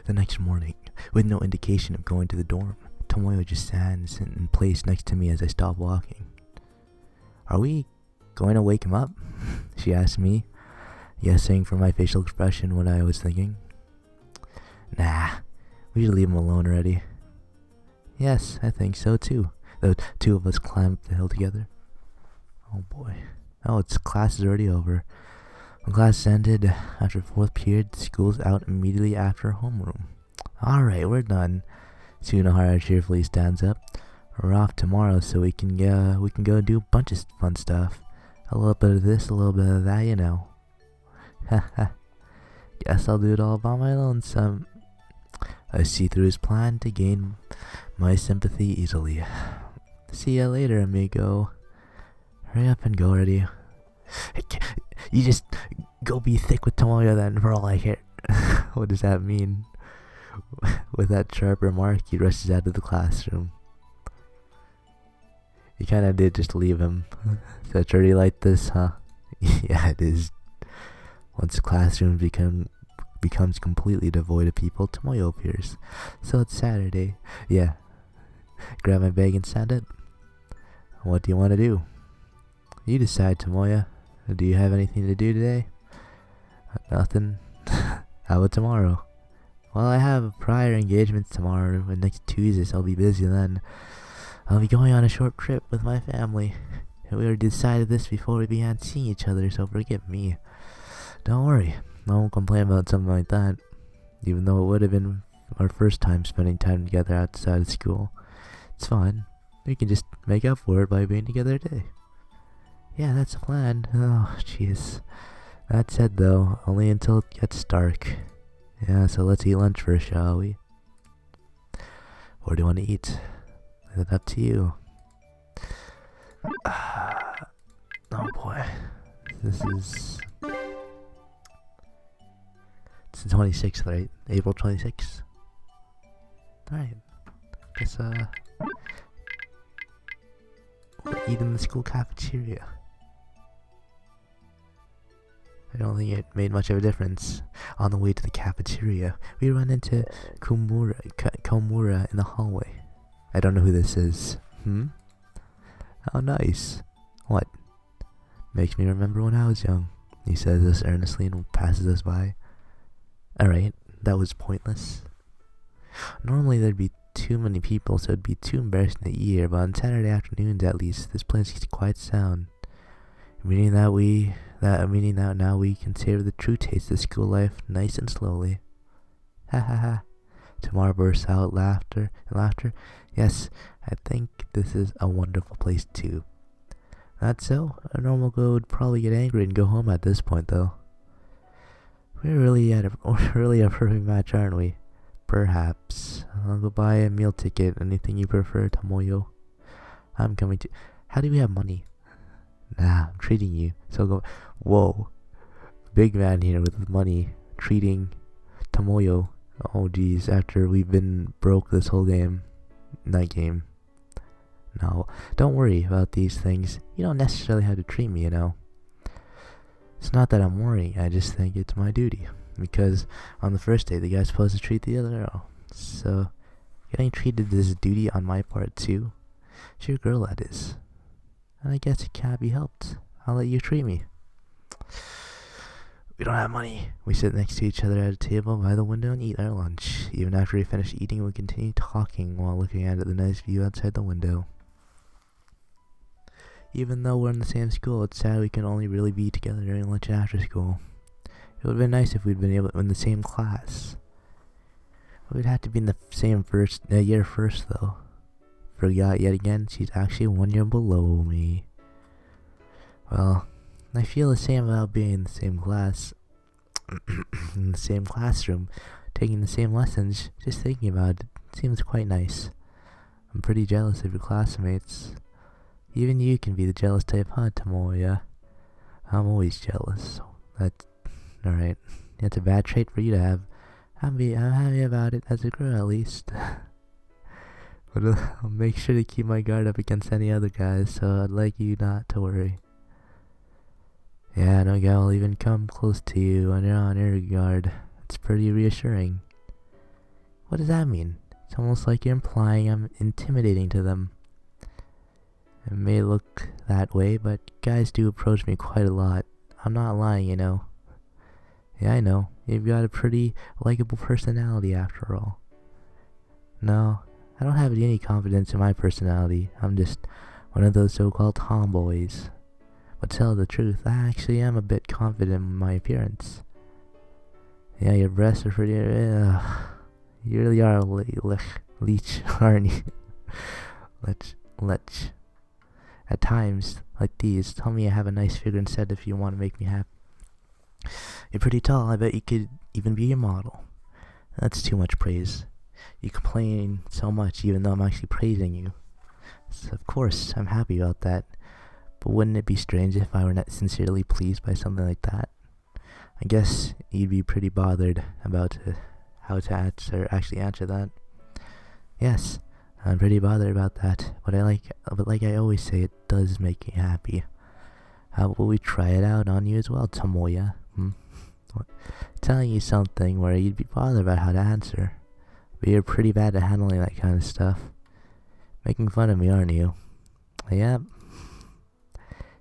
The next morning, with no indication of going to the dorm, Tomoyo just stands in place next to me as I stop walking. "Are we going to wake him up?" she asked me, guessing from my facial expression what I was thinking. "Nah, we should leave him alone already." "Yes, I think so too." The two of us climbed up the hill together. Oh boy. Oh, class is already over. When class ended after 4th period, school's out immediately after homeroom. "Alright, we're done." Tsunohara cheerfully stands up. "We're off tomorrow, so we can go do a bunch of fun stuff. A little bit of this, a little bit of that, you know." Haha. "Guess I'll do it all by my lonesome." I see through his plan to gain my sympathy easily. "See ya later, amigo." "Hurry up and go already." "You just go be thick with Tomoyo then, for all I care." What does that mean? With that sharp remark, he rushes out of the classroom. You kinda did just leave him. So it's already like this, huh? Yeah, it is. Once the classroom becomes completely devoid of people, Tomoyo appears. "So it's Saturday." "Yeah." Grab my bag and stand up. "What do you want to do?" "You decide, Tomoya. Do you have anything to do today?" "Nothing." "How about tomorrow?" "Well, I have prior engagements tomorrow, and next Tuesday, so I'll be busy then. I'll be going on a short trip with my family. We already decided this before we began seeing each other, so forgive me." "Don't worry, I won't complain about something like that, even though it would have been our first time spending time together outside of school. It's fine. We can just make up for it by being together today." "Yeah, that's the plan." "Oh, jeez. That said, though, only until it gets dark. Yeah, so let's eat lunch first, shall we?" "Where do you want to eat?" "It's up to you." Oh boy. It's the 26th, right? April 26th. Alright. Guess, we'll eat in the school cafeteria. I don't think it made much of a difference. On the way to the cafeteria, we run into Komura in the hallway. I don't know who this is. "How nice." "What?" "Makes me remember when I was young," he says this earnestly and passes us by. Alright, that was pointless. Normally there'd be too many people, so it'd be too embarrassing to eat, but on Saturday afternoons at least, this place is quite sound. Meaning that now we can savor the true taste of school life nice and slowly. Ha ha ha. Tomorrow bursts out laughter. "Yes, I think this is a wonderful place too." "That's so? A normal girl would probably get angry and go home at this point though." We're really a perfect match, aren't we?" "Perhaps. I'll go buy a meal ticket. Anything you prefer, Tomoyo?" "I'm coming to." "How do we have money?" "Nah, I'm treating you. So go." Whoa. Big man here with money. Treating Tomoyo. Oh geez, after we've been broke this whole night game. "No, don't worry about these things. You don't necessarily have to treat me, you know." "It's not that I'm worrying, I just think it's my duty. Because on the first day, the guy's supposed to treat the other girl. So, getting treated is a duty on my part too. It's your girl, that is. And I guess it can't be helped. I'll let you treat me." We don't have money. We sit next to each other at a table by the window and eat our lunch. Even after we finish eating, we continue talking while looking at the nice view outside the window. Even though we're in the same school, it's sad we can only really be together during lunch and after school. It would have been nice if we'd been able in the same class. We'd have to be in the same year first, though. Forgot yet again, she's actually 1 year below me. Well, I feel the same about being in the same class, in the same classroom, taking the same lessons. Just thinking about it seems quite nice. I'm pretty jealous of your classmates. Even you can be the jealous type, huh, Tomoya? I'm always jealous. That's alright. That's a bad trait for you to have. I'm happy about it, as a girl at least. But I'll make sure to keep my guard up against any other guys, so I'd like you not to worry. Yeah, no guy will even come close to you when you're on your guard. It's pretty reassuring. What does that mean? It's almost like you're implying I'm intimidating to them. It may look that way, but guys do approach me quite a lot. I'm not lying, you know. Yeah, I know. You've got a pretty likable personality after all. No, I don't have any confidence in my personality. I'm just one of those so-called tomboys. But to tell the truth, I actually am a bit confident in my appearance. Yeah, your breasts are pretty... you really are a leech, aren't you? Lech. At times, like these, tell me I have a nice figure instead if you want to make me happy. You're pretty tall, I bet you could even be a model. That's too much praise. You complain so much even though I'm actually praising you. So of course, I'm happy about that. But wouldn't it be strange if I were not sincerely pleased by something like that? I guess you'd be pretty bothered about how to actually answer that. Yes, I'm pretty bothered about that, but like I always say, it does make me happy. How about we try it out on you as well, Tomoya? Telling you something where you'd be bothered about how to answer, but you're pretty bad at handling that kind of stuff. Making fun of me, aren't you? Yep.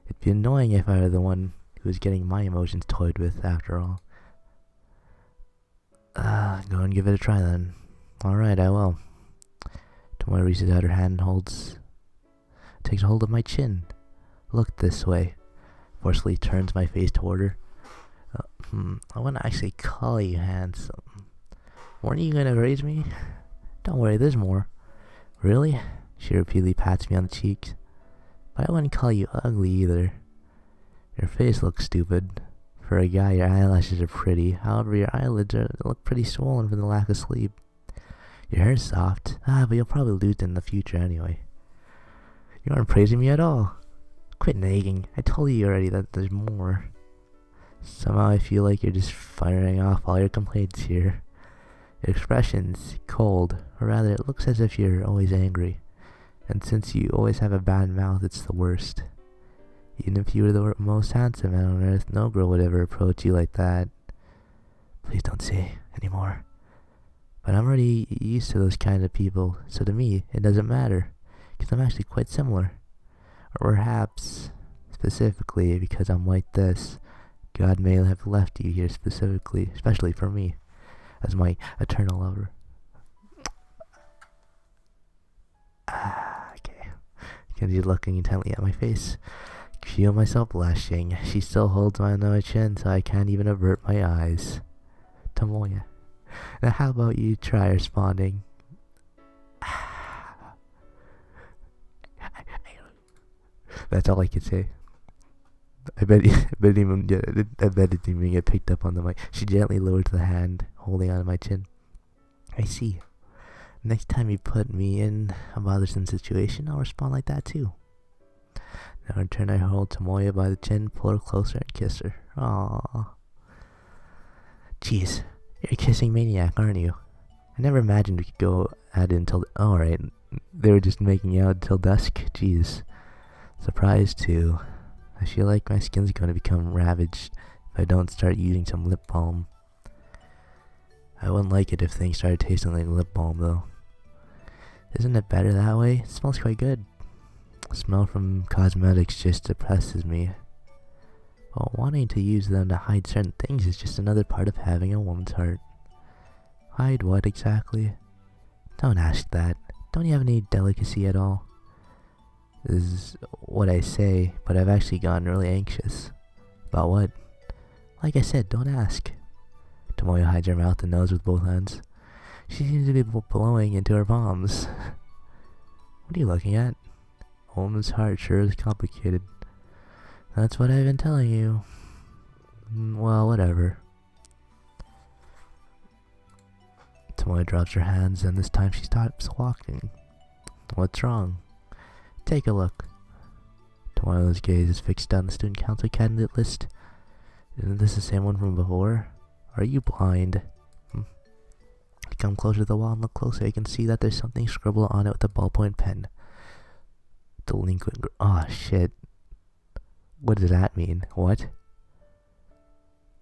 It'd be annoying if I were the one who was getting my emotions toyed with, after all. Go and give it a try then. Alright, I will. Tomoya reaches out her hand and takes a hold of my chin. Look this way. Forcefully turns my face toward her. I want to actually call you handsome. Weren't you gonna raise me? Don't worry, there's more. Really? She repeatedly pats me on the cheeks. But I wouldn't call you ugly either. Your face looks stupid. For a guy, your eyelashes are pretty. However, your eyelids look pretty swollen from the lack of sleep. Your hair's soft. But you'll probably lose it in the future anyway. You aren't praising me at all. Quit nagging. I told you already that there's more. Somehow I feel like you're just firing off all your complaints here. Your expression's cold, or rather it looks as if you're always angry. And since you always have a bad mouth, it's the worst. Even if you were the most handsome man on earth, no girl would ever approach you like that. Please don't say anymore. But I'm already used to those kind of people, so to me, it doesn't matter. Because I'm actually quite similar. Or perhaps, specifically, because I'm like this, God may have left you here especially for me, as my eternal lover. Okay. Continued looking intently at my face. Feel myself blushing. She still holds my lower chin, so I can't even avert my eyes. Tomoya, now how about you try responding? That's all I can say. I bet it didn't even get picked up on the mic. She gently lowered the hand, holding onto my chin. I see. Next time you put me in a bothersome situation, I'll respond like that too. Now in turn, I hold Tomoya by the chin, pull her closer, and kiss her. Aww. Jeez, you're a kissing maniac, aren't you? I never imagined we could go at it until... Alright, they were just making out until dusk? Jeez. Surprised too. I feel like my skin's going to become ravaged if I don't start using some lip balm. I wouldn't like it if things started tasting like lip balm though. Isn't it better that way? It smells quite good. The smell from cosmetics just depresses me. Well, wanting to use them to hide certain things is just another part of having a woman's heart. Hide what exactly? Don't ask that. Don't you have any delicacy at all? This is what I say, but I've actually gotten really anxious. About what? Like I said, don't ask. Tomoya hides her mouth and nose with both hands. She seems to be blowing into her palms. What are you looking at? A woman's heart sure is complicated. That's what I've been telling you. Well, whatever. Tomoya drops her hands and this time she stops walking. What's wrong? Take a look. Tomoya's gaze is fixed on the student council candidate list. Isn't this the same one from before? Are you blind? I come closer to the wall and look closer. I can see that there's something scribbled on it with a ballpoint pen. Delinquent oh shit. What does that mean? What?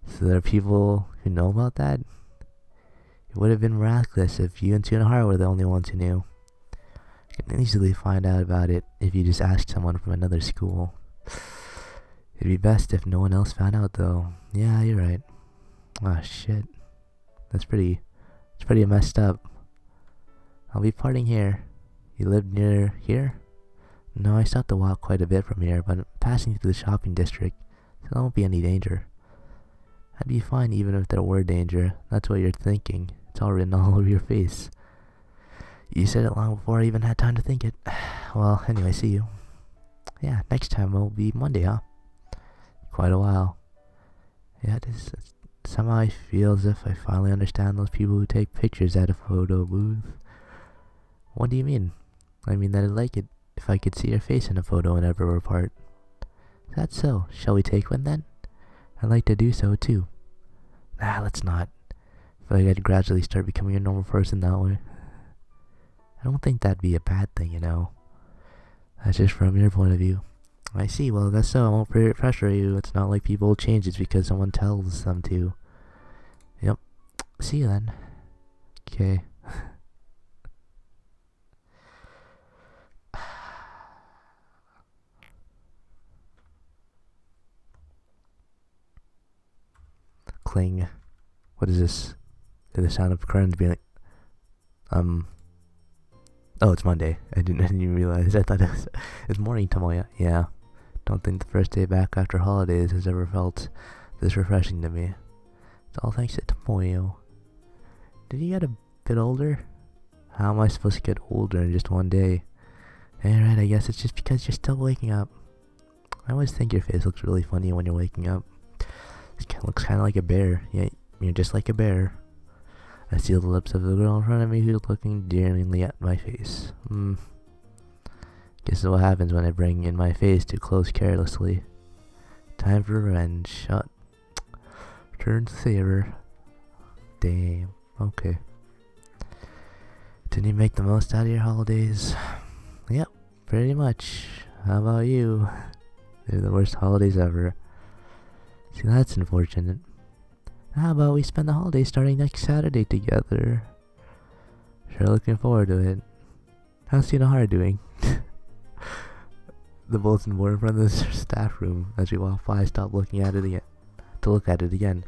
So there are people who know about that? It would have been miraculous if you and Tsunahara were the only ones who knew. You can easily find out about it if you just ask someone from another school. It'd be best if no one else found out, though. Yeah, you're right. Ah, shit. It's pretty messed up. I'll be parting here. You live near here? No, I still have to walk quite a bit from here, but I'm passing through the shopping district, so there won't be any danger. I'd be fine even if there were danger. That's what you're thinking. It's all written all over your face. You said it long before I even had time to think it. Well, anyway, see you. Yeah, next time will be Monday, huh? Quite a while. Yeah, somehow I feel as if I finally understand those people who take pictures at a photo booth. What do you mean? I mean that I'd like it if I could see your face in a photo whenever we're apart. Is that so? Shall we take one then? I'd like to do so too. Let's not. I feel like I'd gradually start becoming a normal person that way. I don't think that'd be a bad thing, you know. That's just from your point of view. I see, well that's so, I won't pressure you. It's not like people change just because someone tells them to. Yep. See you then. Okay. Cling. What is this? Did the sound of current be like... Oh, it's Monday. I didn't even realize. I thought it's morning, Tomoya. Yeah. Don't think the first day back after holidays has ever felt this refreshing to me. It's all thanks to Tomoyo. Did you get a bit older? How am I supposed to get older in just one day? Right, I guess it's just because you're still waking up. I always think your face looks really funny when you're waking up. It looks kind of like a bear. Yeah, you're just like a bear. I see the lips of the girl in front of me who's looking daringly at my face. Guess what happens when I bring in my face too close carelessly. Time for revenge. Shut. Turn saver. Damn. Okay. Didn't you make the most out of your holidays? Yep, pretty much. How about you? They're the worst holidays ever. See, that's unfortunate. How about we spend the holidays starting next Saturday together? Sure looking forward to it. How's Tsunahara doing? The bulletin board in front of the staff room. As we walk by, I stop looking at it again. To look at it again.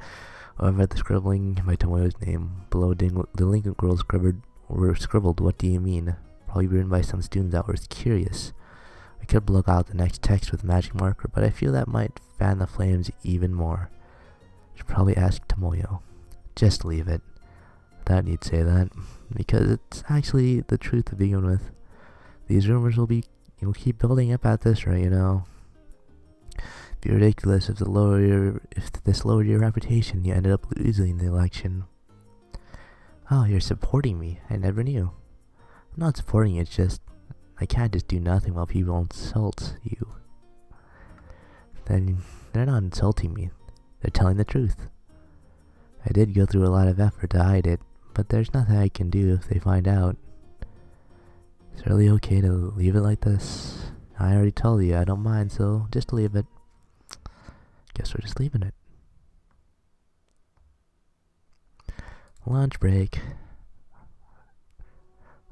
I read the scribbling by Tomoyo's name. Below, delinquent girls scribbled, what do you mean? Probably written by some student that was curious. I could block out the next text with a magic marker, but I feel that might fan the flames even more. Should probably ask Tomoyo. Just leave it. I thought you'd say that, because it's actually the truth to begin with. These rumors will keep building up at this rate, you know. It'd be ridiculous if this lowered your reputation. You ended up losing the election. Oh, you're supporting me. I never knew. I'm not supporting you, it's just I can't just do nothing while people insult you. Then they're not insulting me. They're telling the truth. I did go through a lot of effort to hide it, but there's nothing I can do if they find out. It's really okay to leave it like this. I already told you I don't mind, so just leave it. Guess we're just leaving it. Lunch break.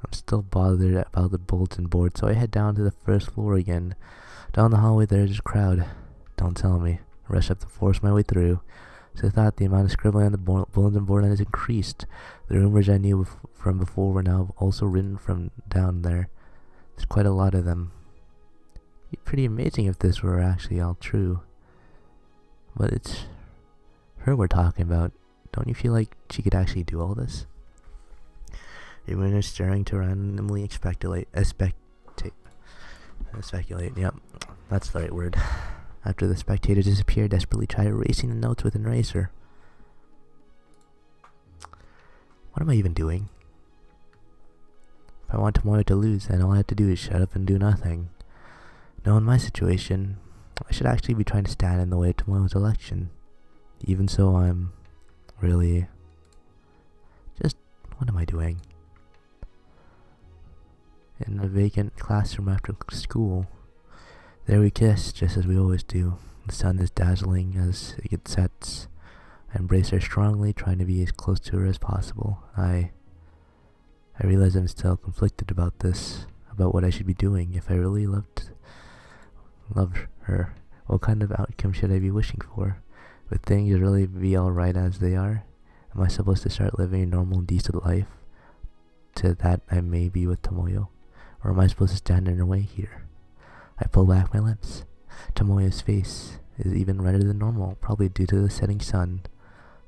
I'm still bothered about the bulletin board, so I head down to the first floor again. Down the hallway there's a crowd. Don't tell me. I rush up to force my way through. So I thought the amount of scribbling on the bulletin board has increased. The rumors I knew from before were now also written from down there. There's quite a lot of them. It'd be pretty amazing if this were actually all true. But it's her we're talking about. Don't you feel like she could actually do all this? Everyone is staring to randomly speculate. Yep, that's the right word. After the spectators disappear, desperately try erasing the notes with an eraser. What am I even doing? If I want Tomoyo to lose, then all I have to do is shut up and do nothing. No, in my situation, I should actually be trying to stand in the way of Tomoyo's election. Even so, I'm really... just, what am I doing? In a vacant classroom after school. There we kiss, just as we always do. The sun is dazzling as it sets. I embrace her strongly, trying to be as close to her as possible. I realize I'm still conflicted about this, about what I should be doing. If I really loved her, what kind of outcome should I be wishing for? Would things really be alright as they are? Am I supposed to start living a normal, decent life to that I may be with Tomoyo? Or am I supposed to stand in her way here? I pull back my lips. Tomoyo's face is even redder than normal, probably due to the setting sun.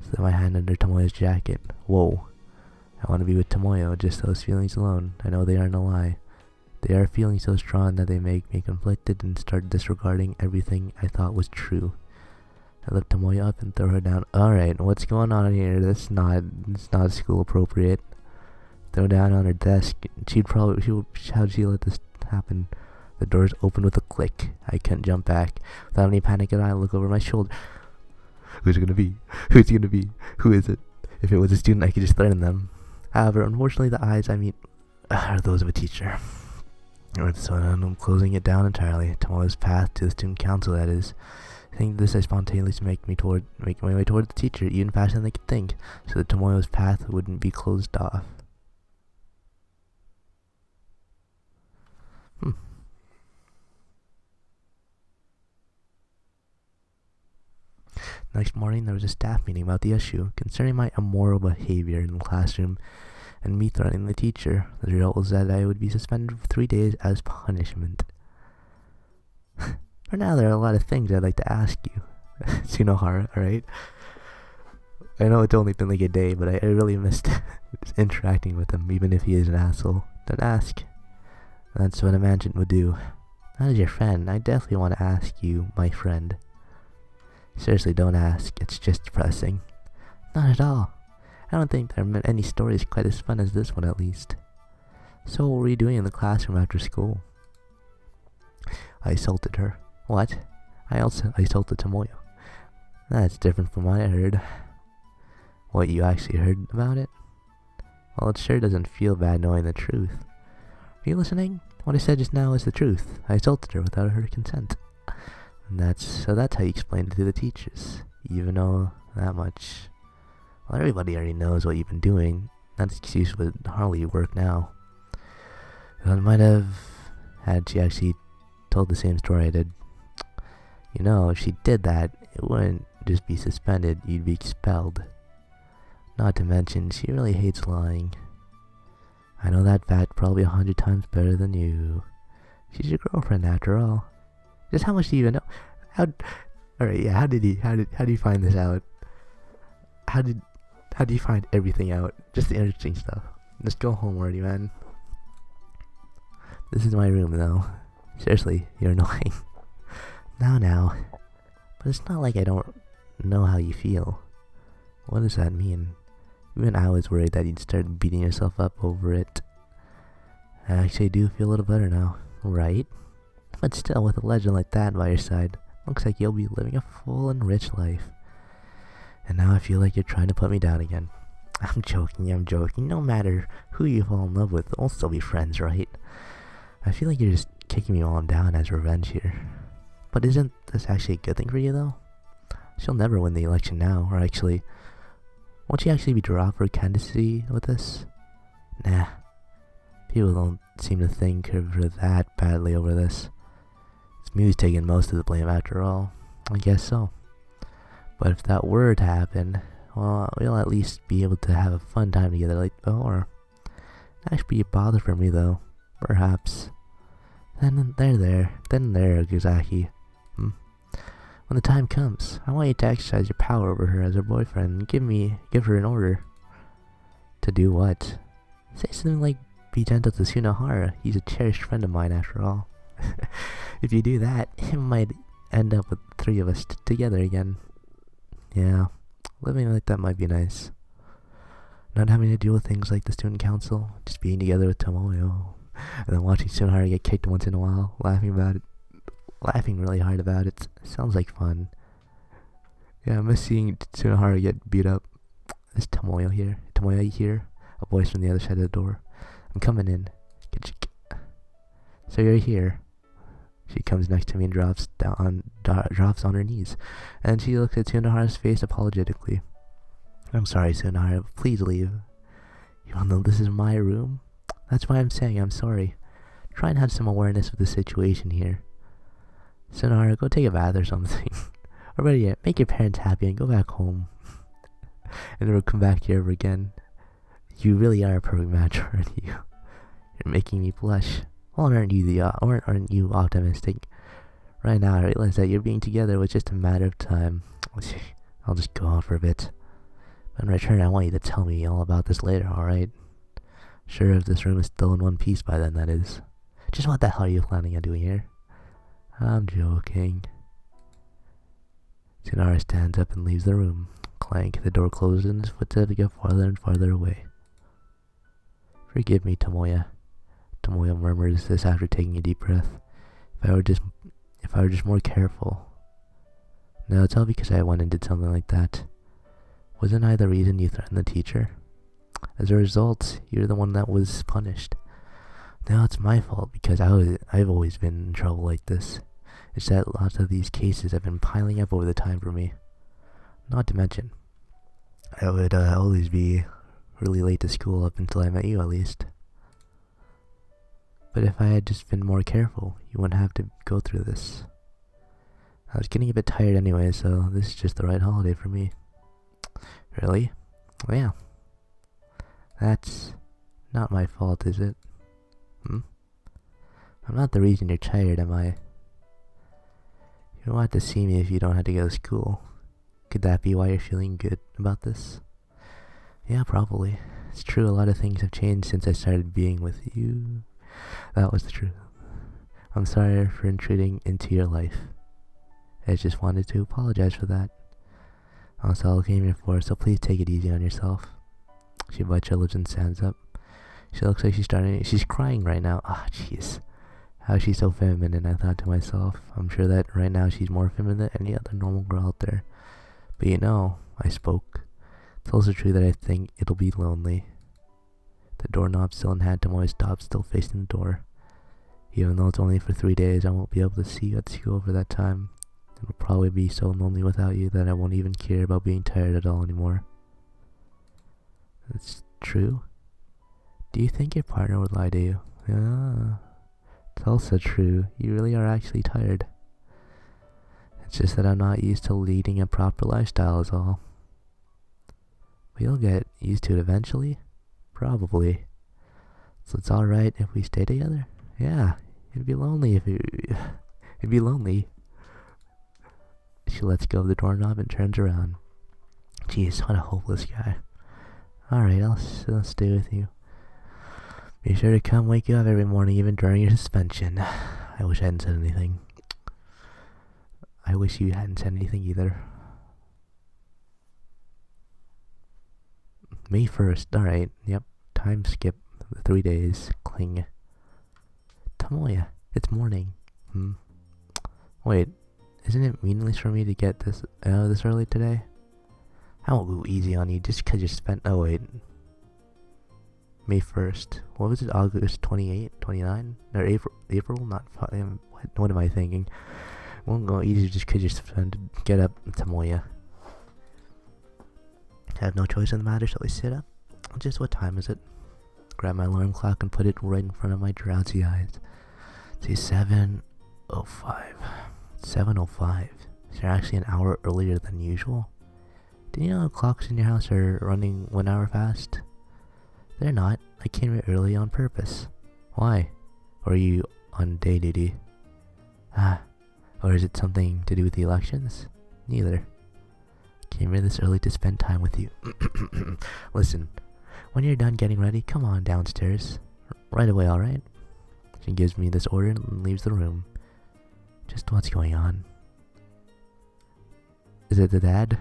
Slip my hand under Tomoyo's jacket. Whoa. I want to be with Tomoyo, just those feelings alone. I know they aren't a lie. They are feelings so strong that they make me conflicted and start disregarding everything I thought was true. I lift Tomoyo up and throw her down. Alright, what's going on here? It's not school appropriate. Throw down on her desk. How'd she let this happen? The doors opened with a click. I couldn't jump back. Without any panic at all, I look over my shoulder. Who's it gonna be? Who's it gonna be? Who is it? If it was a student, I could just threaten them. However, unfortunately, the eyes I meet are those of a teacher. So I'm closing it down entirely. Tomoyo's path to the student council, that is. I think this I spontaneously make my way toward the teacher, even faster than I could think, so that Tomoyo's path wouldn't be closed off. Next morning, there was a staff meeting about the issue concerning my immoral behavior in the classroom and me threatening the teacher. The result was that I would be suspended for 3 days as punishment. For now, there are a lot of things I'd like to ask you, Tsunohara, alright? I know it's only been like a day, but I really missed interacting with him, even if he is an asshole. Don't ask. That's what a management would do. Not as your friend, I definitely want to ask you, my friend. Seriously, don't ask. It's just depressing. Not at all. I don't think there are any stories quite as fun as this one, at least. So what were you doing in the classroom after school? I assaulted her. What? I assaulted Tomoyo. That's different from what I heard. What, you actually heard about it? Well, it sure doesn't feel bad knowing the truth. Are you listening? What I said just now is the truth. I assaulted her without her consent. And that's how you explained it to the teachers. You even know that much. Well, everybody already knows what you've been doing. That excuse would hardly work now. Well, it might have had she actually told the same story I did. You know, if she did that, it wouldn't just be suspended, you'd be expelled. Not to mention, she really hates lying. I know that fact probably 100 times better than you. She's your girlfriend after all. Just how much do you even know? Alright, yeah, how do you find this out? How do you find everything out? Just the interesting stuff. Just go home already, man. This is my room, though. Seriously, you're annoying. Now. But it's not like I don't know how you feel. What does that mean? Even I was worried that you'd start beating yourself up over it. I actually do feel a little better now, right? But still, with a legend like that by your side, looks like you'll be living a full and rich life. And now I feel like you're trying to put me down again. I'm joking. No matter who you fall in love with, we'll still be friends, right? I feel like you're just kicking me while I'm down as revenge here. But isn't this actually a good thing for you, though? She'll never win the election now, or actually... Won't she actually be dropped for candidacy with this? Nah. People don't seem to think of her that badly over this. It's me who's taking most of the blame after all. I guess so. But if that were to happen, well, we'll at least be able to have a fun time together like before. That'd be a bother for me, though. Perhaps. Then there, Okazaki. When the time comes, I want you to exercise your power over her as her boyfriend and give her an order. To do what? Say something like, be gentle to Tsunohara. He's a cherished friend of mine after all. If you do that, it might end up with the three of us together again. Yeah, living like that might be nice. Not having to deal with things like the student council, just being together with Tomoyo, and then watching Tsunohara get kicked once in a while, laughing really hard about it. Sounds like fun. Yeah, I miss seeing Tsunohara get beat up. Is Tomoyo here? A voice from the other side of the door. I'm coming in. So you're here. She comes next to me and drops on her knees. And she looks at Tsunohara's face apologetically. I'm sorry, Sonara, but please leave. You all know this is my room. That's why I'm saying I'm sorry. Try and have some awareness of the situation here. Sonara, go take a bath or something. Or better yet, make your parents happy and go back home. And never come back here ever again. You really are a perfect match, aren't you? You're making me blush. Well, aren't you optimistic? Right now, I realize that your being together was just a matter of time. I'll just go on for a bit. But in return, I want you to tell me all about this later, alright? Sure, if this room is still in one piece by then, that is. Just what the hell are you planning on doing here? I'm joking. Sonara stands up and leaves the room. Clank, the door closes and his footsteps get farther and farther away. Forgive me, Tomoya. Tomoya murmurs this after taking a deep breath. If I were just more careful. No, it's all because I went and did something like that. Wasn't I the reason you threatened the teacher? As a result, you're the one that was punished. Now it's my fault because I've always been in trouble like this. It's that lots of these cases have been piling up over the time for me. Not to mention, I would always be really late to school up until I met you at least. But if I had just been more careful, you wouldn't have to go through this. I was getting a bit tired anyway, so this is just the right holiday for me. Really? Well, yeah. That's not my fault, is it? I'm not the reason you're tired, am I? You don't have to see me if you don't have to go to school. Could that be why you're feeling good about this? Yeah, probably. It's true, a lot of things have changed since I started being with you. That was the truth. I'm sorry for intruding into your life. I just wanted to apologize for that. That's all I came here for, so please take it easy on yourself. She bites her lips and stands up. She looks like she's crying right now. Ah, jeez. How she's so feminine, I thought to myself. I'm sure that right now she's more feminine than any other normal girl out there. But you know, I spoke. It's also true that I think it'll be lonely. The doorknob still in hand, Tomoya stops, still facing the door. Even though it's only for 3 days, I won't be able to see you at school for that time. It'll probably be so lonely without you that I won't even care about being tired at all anymore. That's true. Do you think your partner would lie to you? Yeah. It's also true. You really are actually tired. It's just that I'm not used to leading a proper lifestyle is all. But you'll get used to it eventually. Probably. So it's alright if we stay together? Yeah. It'd be lonely if it'd be lonely. She lets go of the doorknob and turns around. Jeez, what a hopeless guy. Alright, I'll stay with you. Be sure to come wake you up every morning, even during your suspension. I wish I hadn't said anything. I wish you hadn't said anything either. May 1st, alright, yep. Time skip, 3 days, cling. Tomoya, it's morning. Wait, isn't it meaningless for me to get this early today? I won't go easy on you just because you spent, oh wait. May 1st. What was it? August 28, 29? Or April? Not, what am I thinking? Won't go easy just because you spent to get up, Tomoya. I have no choice in the matter, so I sit up. Just what time is it? Grab my alarm clock and put it right in front of my drowsy eyes. It's 7:05. 7:05. So you're actually an hour earlier than usual? Do you know clocks in your house are running 1 hour fast? They're not. I came here early on purpose. Why? Or are you on day duty? Or is it something to do with the elections? Neither. Came here this early to spend time with you. Listen, when you're done getting ready, come on downstairs. Right away, alright? She gives me this order and leaves the room. Just what's going on? Is it the dad?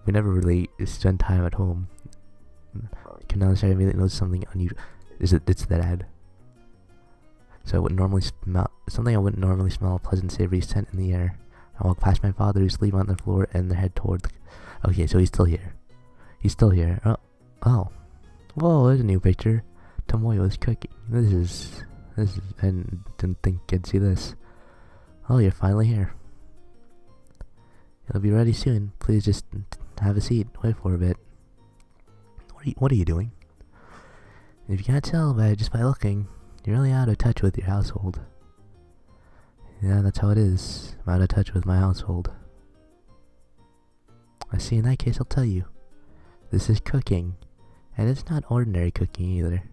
We never really spend time at home. Can now start immediately notice something unusual. It's the dad. So I wouldn't normally smell something. I wouldn't normally smell a pleasant, savory scent in the air. I walk past my father, who's sleeping on the floor, and head toward the... Okay, so he's still here. He's still here. Oh. Whoa, there's a new picture. Tomoya was cooking. This is... I didn't think I'd see this. Oh, you're finally here. It'll be ready soon. Please just have a seat. Wait for a bit. What are you doing? If you can't tell just by looking, you're really out of touch with your household. Yeah, that's how it is. I'm out of touch with my household. I see, in that case, I'll tell you. This is cooking. And it's not ordinary cooking either.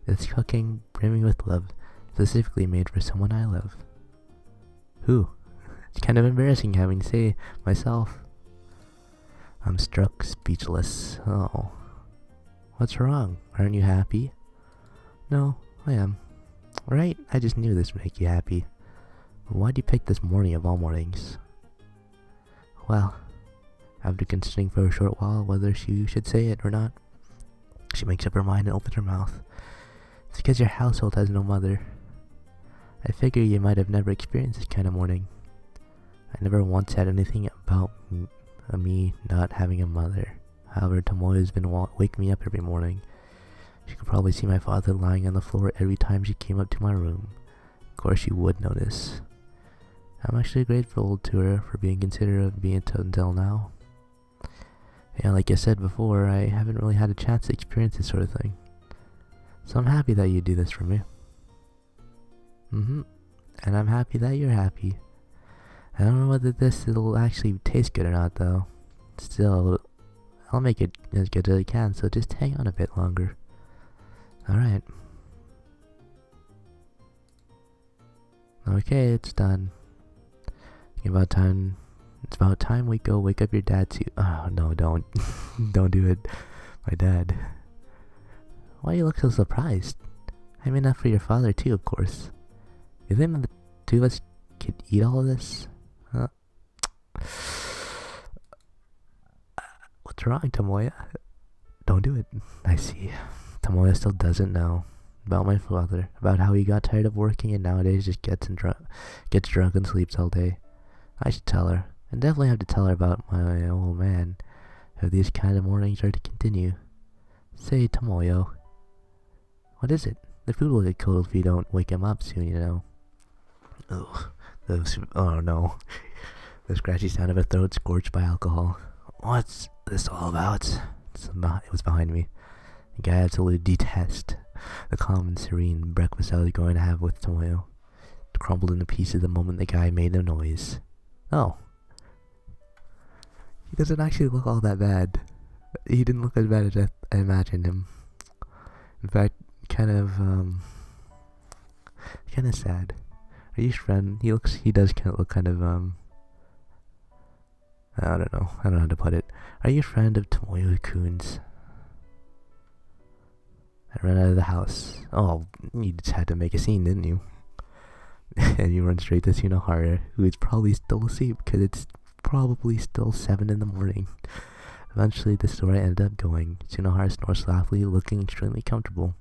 It's cooking brimming with love, specifically made for someone I love. Who? It's kind of embarrassing having to say myself. I'm struck speechless. Oh. What's wrong? Aren't you happy? No, I am. Right? I just knew this would make you happy. But why'd you pick this morning of all mornings? Well, after considering for a short while whether she should say it or not, she makes up her mind and opens her mouth. It's because your household has no mother. I figure you might have never experienced this kind of morning. I never once said anything about me not having a mother. However, Tomoya's been waking me up every morning. She could probably see my father lying on the floor every time she came up to my room. Of course she would notice. I'm actually grateful to her for being considerate of me until now. Yeah, like I said before, I haven't really had a chance to experience this sort of thing. So I'm happy that you do this for me. And I'm happy that you're happy. I don't know whether this will actually taste good or not though. Still, I'll make it as good as I can, so just hang on a bit longer. Alright. Okay, it's done. It's about time we go wake up your dad too. Oh no, don't. Don't do it. My dad. Why do you look so surprised? I mean that for your father too, of course. You think the two of us could eat all of this? Huh? What's wrong, Tomoya? Don't do it. I see. Tomoya still doesn't know about my father, about how he got tired of working and nowadays just gets drunk and sleeps all day. I should tell her, and definitely have to tell her about my old man, if these kind of mornings are to continue. Say, Tomoyo. What is it? The food will get cold if you don't wake him up soon, you know. Ugh. Oh no. The scratchy sound of a throat scorched by alcohol. What's this all about? It was behind me. The guy I absolutely detest. The calm and serene breakfast I was going to have with Tomoyo. It crumbled into pieces the moment the guy made a noise. Oh. He doesn't actually look all that bad. He didn't look as bad as I imagined him. In fact, kind of sad. Are you his friend? He does kind of look I don't know how to put it. Are you a friend of Tomoyo-kun's? I ran out of the house. Oh, you just had to make a scene, didn't you? And you run straight to Tsunohara, who is probably still asleep because it's probably still 7 in the morning. Eventually, the store I ended up going. Tsunohara snores loudly, looking extremely comfortable.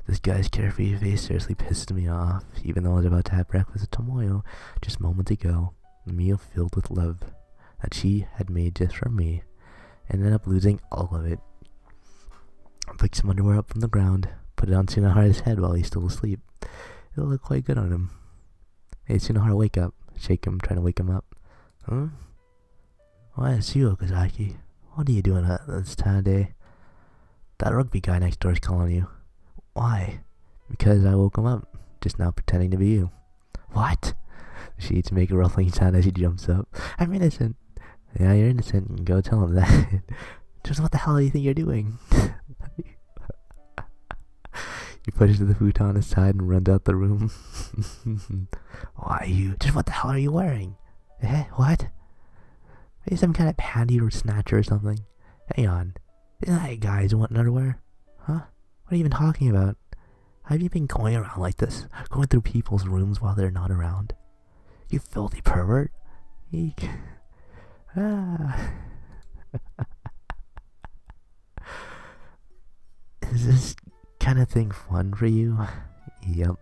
This guy's carefree face seriously pissed me off, even though I was about to have breakfast with Tomoyo just moments ago. A meal filled with love that she had made just for me, and ended up losing all of it. I picked some underwear up from the ground, put it on Tsunohara's head while he's still asleep. It'll look quite good on him. Hey, Tsunohara, wake up. Shake him, trying to wake him up. Huh? Why, it's you, Okazaki. What are you doing at this time of day? That rugby guy next door is calling you. Why? Because I woke him up, just now pretending to be you. What? She needs to make a ruffling sound as she jumps up. I'm innocent. Yeah, you're innocent. Go tell him that. Just what the hell do you think you're doing? He pushes the futon aside and runs out the room. Why you? Just what the hell are you wearing? Eh? What? Are you some kind of panty or snatcher or something? Hang on. Isn't that guys who want underwear? Huh? What are you even talking about? Have you been going around like this? Going through people's rooms while they're not around? You filthy pervert. Eek. Ah. Is this kind of thing fun for you? Yep.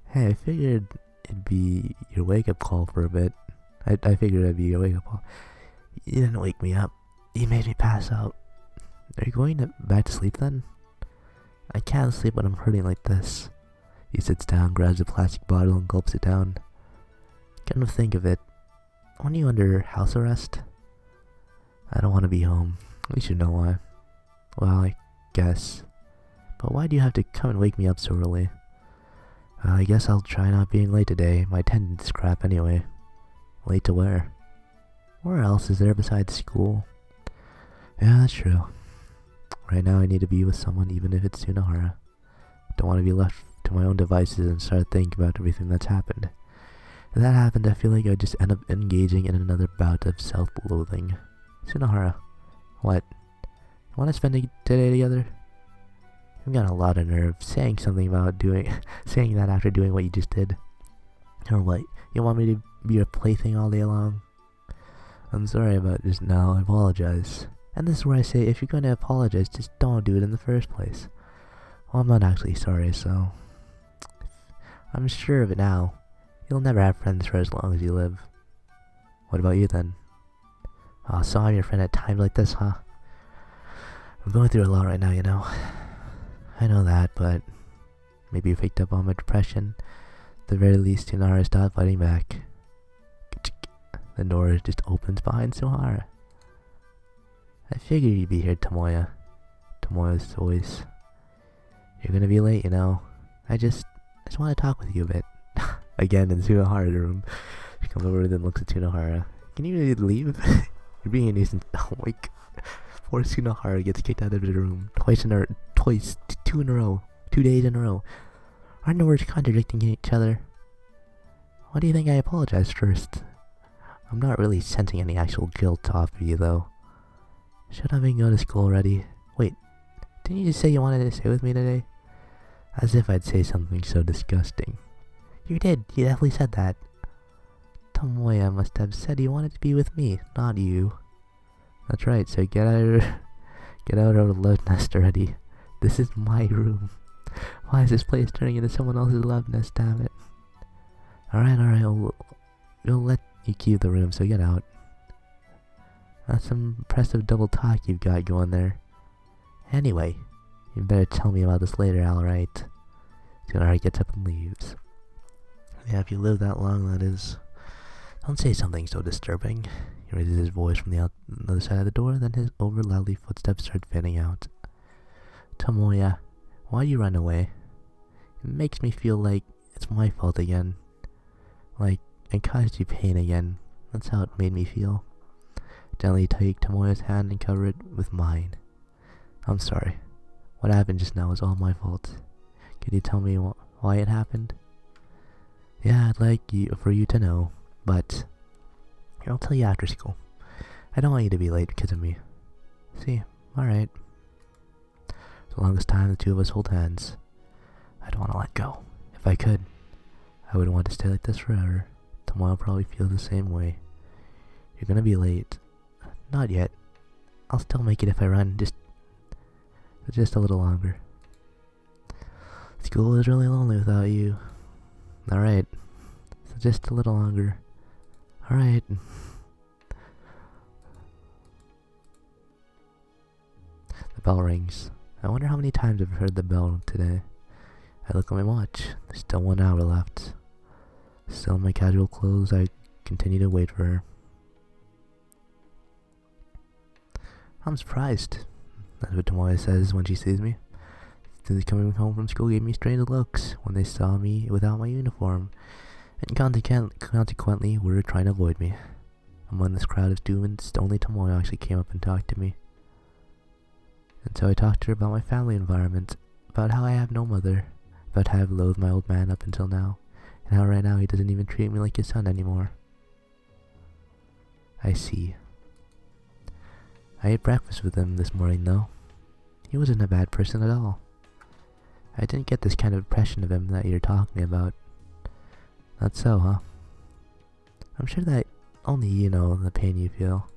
Hey, I figured it'd be your wake-up call for a bit. I figured it'd be your wake-up call. You didn't wake me up. You made me pass out. Are you going back to sleep then? I can't sleep when I'm hurting like this. He sits down, grabs a plastic bottle and gulps it down. Come to think of it, aren't you under house arrest? I don't want to be home. We should know why. Well, I guess. But why do you have to come and wake me up so early? I guess I'll try not being late today. My attendance is crap anyway. Late to where? Where else is there besides school? Yeah, that's true. Right now I need to be with someone, even if it's Tsunohara. Don't want to be left to my own devices and start thinking about everything that's happened. If that happened, I feel like I'd just end up engaging in another bout of self-loathing. Tsunohara, what? You want to spend today together? You've got a lot of nerve saying something about saying that after doing what you just did. Or what? You want me to be your plaything all day long? I'm sorry about just now. I apologize. And this is where I say, if you're going to apologize, just don't do it in the first place. Well, I'm not actually sorry, so I'm sure of it now. You'll never have friends for as long as you live. What about you then? Oh, so I'm your friend at times like this, huh? I'm going through a lot right now, you know. I know that, but maybe you picked up on my depression. At the very least, Tsunohara stopped fighting back. The door just opens behind Tsunohara. I figured you'd be here, Tomoya. Tomoya's voice. You're gonna be late, you know. I just want to talk with you a bit. Again, in Tsunohara's room. She comes over and then looks at Tsunohara. Can you leave? You're being a nuisance. Oh my god. Poor Tsunohara gets kicked out of the room. Two in a row. 2 days in a row. Aren't the words contradicting each other? Why do you think I apologized first? I'm not really sensing any actual guilt off of you, though. Should I go to school already? Wait, didn't you just say you wanted to stay with me today? As if I'd say something so disgusting. You did, you definitely said that. Tomoya must have said he wanted to be with me, not you. That's right, so get out of the love nest already. This is my room. Why is this place turning into someone else's love nest, damn it? Alright, we'll let you keep the room, so get out. That's some impressive double talk you've got going there. Anyway, you better tell me about this later, alright? Tsunohara gets up and leaves. Yeah, if you live that long, that is. Don't say something so disturbing. He raises his voice from the other side of the door, then his over loudly footsteps start fading out. Tomoya, why do you run away? It makes me feel like it's my fault again. Like I caused you pain again. That's how it made me feel. Gently take Tomoya's hand and cover it with mine. I'm sorry. What happened just now was all my fault. Could you tell me why it happened? Yeah, I'd like for you to know, but I'll tell you after school. I don't want you to be late because of me. See, alright. The longest time the two of us hold hands. I don't want to let go. If I could, I would want to stay like this forever. Tomoya probably feels the same way. You're gonna be late. Not yet. I'll still make it if I run, just a little longer. School is really lonely without you. Alright. So just a little longer. Alright. The bell rings. I wonder how many times I've heard the bell today. I look at my watch. There's still 1 hour left. Still in my casual clothes, I continue to wait for her. I'm surprised. That's what Tomoya says when she sees me. Students coming home from school gave me strange looks when they saw me without my uniform, and consequently were trying to avoid me. Among this crowd of students, only Tomoya actually came up and talked to me. And so I talked to her about my family environment, about how I have no mother, about how I've loathed my old man up until now, and how right now he doesn't even treat me like his son anymore. I see. I ate breakfast with him this morning, though. He wasn't a bad person at all. I didn't get this kind of impression of him that you're talking about. That's so, huh? I'm sure that only you know the pain you feel.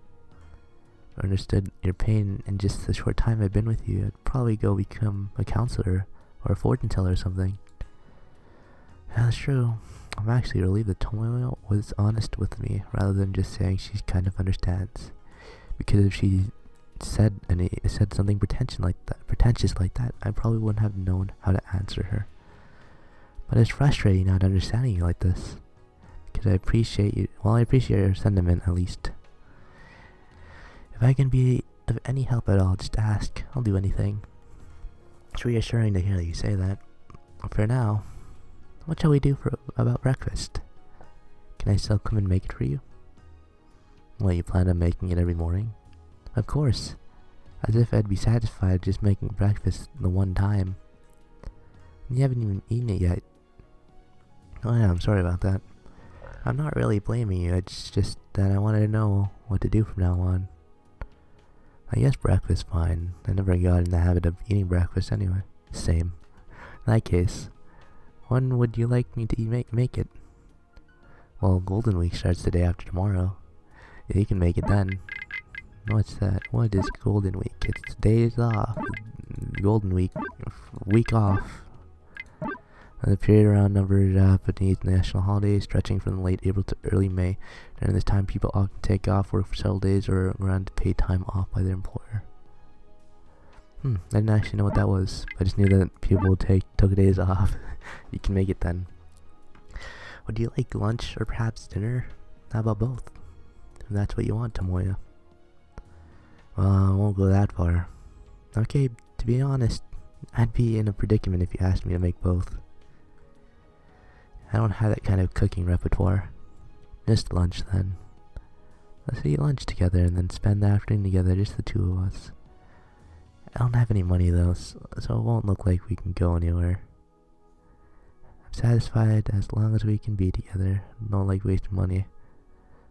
If I understood your pain in just the short time I've been with you, I'd probably go become a counselor or a fortune teller or something. Yeah, that's true. I'm actually relieved that Tomoya was honest with me rather than just saying she kind of understands. Because if she said something pretentious like that, I probably wouldn't have known how to answer her. But it's frustrating not understanding you like this. Because I appreciate you. Well, I appreciate your sentiment, at least. If I can be of any help at all, just ask. I'll do anything. It's reassuring to hear you say that. For now, what shall we do about breakfast? Can I still come and make it for you? Well, you plan on making it every morning? Of course. As if I'd be satisfied just making breakfast the one time. You haven't even eaten it yet. Oh yeah, I'm sorry about that. I'm not really blaming you, it's just that I wanted to know what to do from now on. I guess breakfast's fine. I never got in the habit of eating breakfast anyway. Same. In that case, when would you like me to make it? Well, Golden Week starts the day after tomorrow. Yeah, you can make it then. What's that? What is Golden Week? It's days off. Golden Week. Week off. The period around numbered beneath national holidays, stretching from late April to early May. During this time, people often take off work for several days or are granted paid time off by their employer. I didn't actually know what that was. I just knew that people took days off. You can make it then. Would you like lunch or perhaps dinner? How about both? If that's what you want, Tomoya. Well, I won't go that far. Okay, to be honest, I'd be in a predicament if you asked me to make both. I don't have that kind of cooking repertoire. Just lunch then. Let's eat lunch together and then spend the afternoon together, just the two of us. I don't have any money though, so it won't look like we can go anywhere. I'm satisfied as long as we can be together. Don't like wasting money.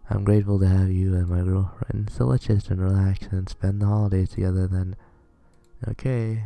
I'm grateful to have you and my girlfriend, so let's just relax and spend the holidays together then. Okay.